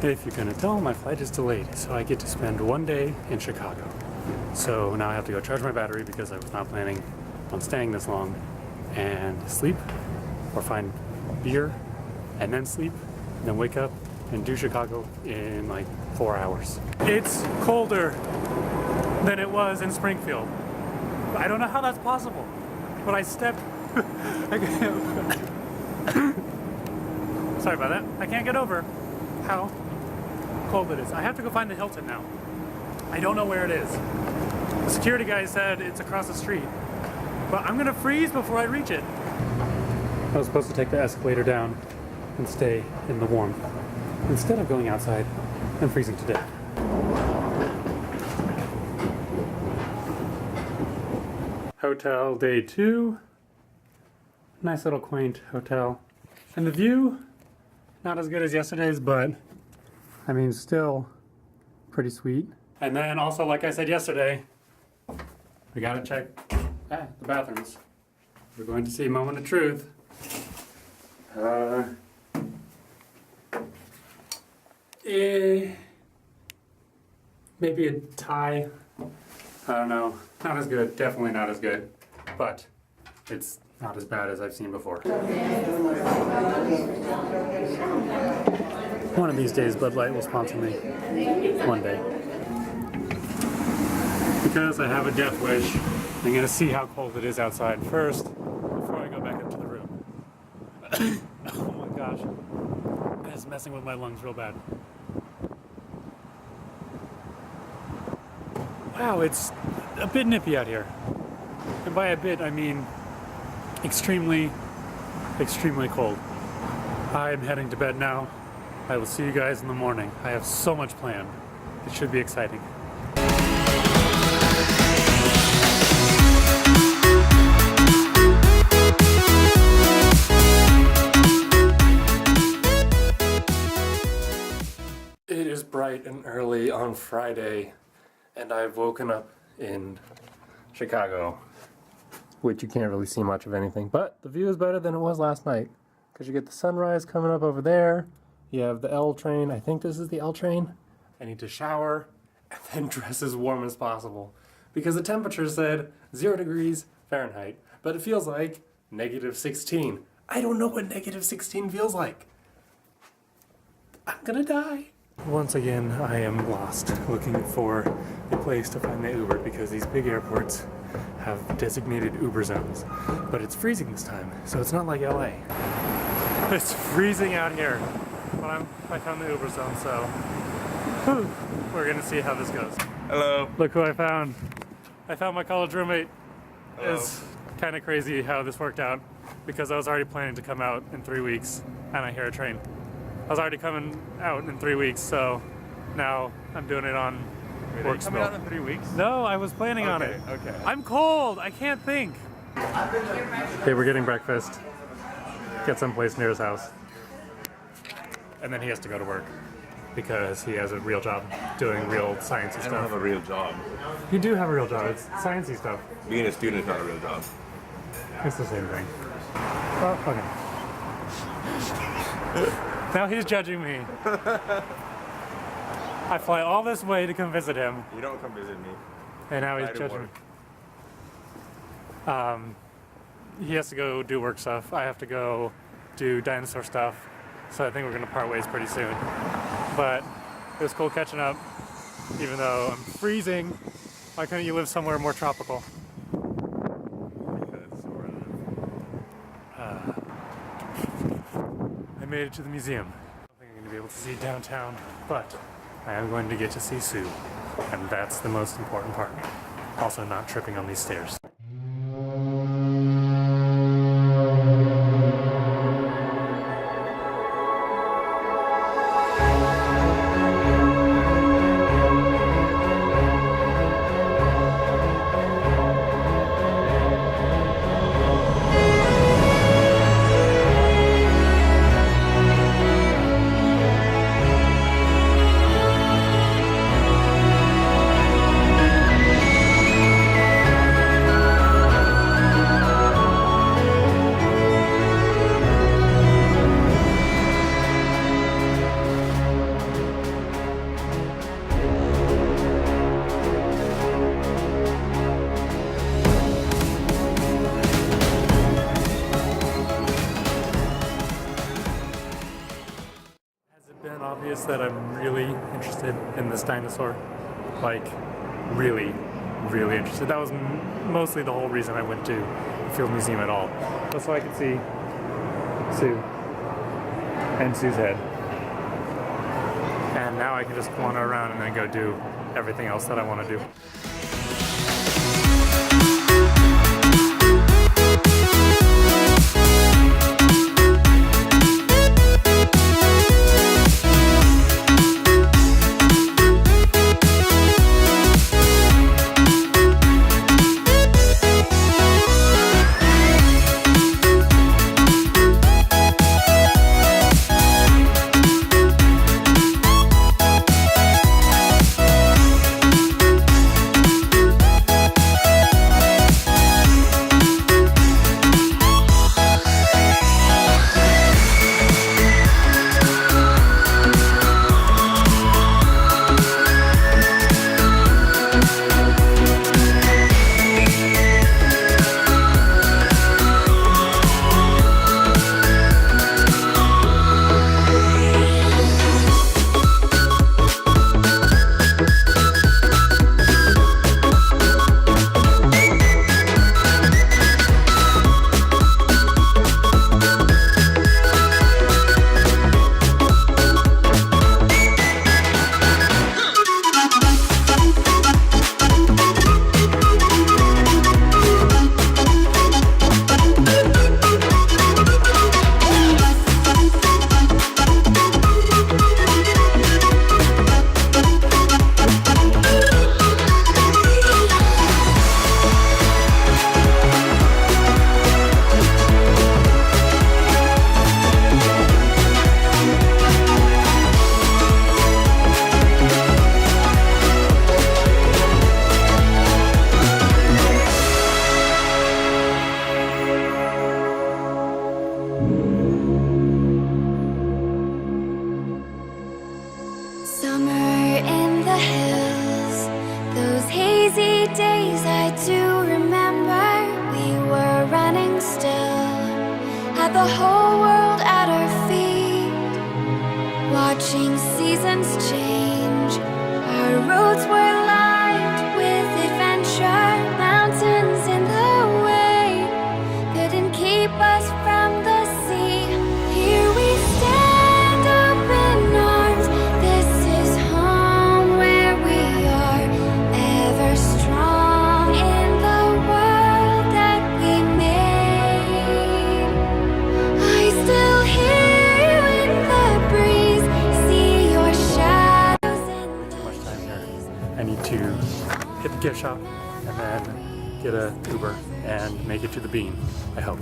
If you couldn't tell, my flight is delayed, so I get to spend one day in Chicago. So now I have to go charge my battery because I was not planning on staying this long, and sleep or find beer and then sleep and then wake up and do Chicago in like 4 hours. It's colder than it was in Springfield. I don't know how that's possible, but I stepped sorry about that. I can't get over how cold it is. I have to go find the Hilton now. I don't know where it is. The security guy said it's across the street, but I'm gonna freeze before I reach it. I was supposed to take the escalator down and stay in the warmth instead of going outside and freezing to death. Hotel day 2. Nice little quaint hotel. And the view, not as good as yesterday's, but I mean still pretty sweet. And then also, like I said yesterday, we gotta check the bathrooms. We're going to see Moment of Truth. Maybe a tie. I don't know. Not as good. Definitely not as good. But it's not as bad as I've seen before. One of these days, Bud Light will sponsor me. One day. Because I have a death wish, I'm gonna see how cold it is outside first before I go back up to the room. Oh my gosh. It's messing with my lungs real bad. Wow, it's a bit nippy out here. And by a bit, I mean extremely, extremely cold. I'm heading to bed now. I will see you guys in the morning. I have so much planned. It should be exciting. It is bright and early on Friday, and I've woken up in Chicago, which you can't really see much of anything, but the view is better than it was last night, because you get the sunrise coming up over there, you have the L train, I think this is the L train. I need to shower, and then dress as warm as possible, because the temperature said 0 degrees Fahrenheit, but it feels like -16. I don't know what -16 feels like. I'm gonna die. Once again, I am lost, looking for a place to find the Uber because these big airports have designated Uber zones. But it's freezing this time, so it's not like LA. It's freezing out here, but I found the Uber zone, so we're gonna see how this goes. Hello. Look who I found. I found my college roommate. Hello. It's kind of crazy how this worked out because I was already planning to come out in 3 weeks, and I hear a train. I was already coming out in 3 weeks, so now I'm doing it on work Coming spill. out in 3 weeks? No, I was planning on it. Okay. I'm cold. I can't think. Okay, we're getting breakfast. Get someplace near his house. And then he has to go to work because he has a real job doing real sciencey I stuff. don't have a real job. You do have a real job. It's sciencey stuff. Being a student is not a real job. It's the same thing. Oh, okay. Now he's judging me. I fly all this way to come visit him, You don't come visit me. and now he's I do judging me. work. He has to go do work stuff. I have to go do dinosaur stuff. So I think we're gonna part ways pretty soon. But it was cool catching up, even though I'm freezing. Why couldn't you live somewhere more tropical? Because where I live. I made it to the museum. I don't think I'm going to be able to see downtown, but I am going to get to see Sue, and that's the most important part. Also not tripping on these stairs. obvious that I'm really interested in this dinosaur. Like, really, really interested. That was mostly the whole reason I went to the Field Museum at all. Just so I could see Sue and Sue's head. And now I can just wander around and then go do everything else that I want to do. Summer in the hills, those hazy days I do remember. We were running still, had the whole world at our feet, watching seasons change. Our roads were lined with adventure, mountains in the way couldn't keep us from the sea. Here we stand, open arms. This is home where we are, ever strong in the world that we made. I still hear you in the breeze, see your shadows in the Much time here. I need to hit the gift shop and then get a Uber and make it to the Bean, I hope.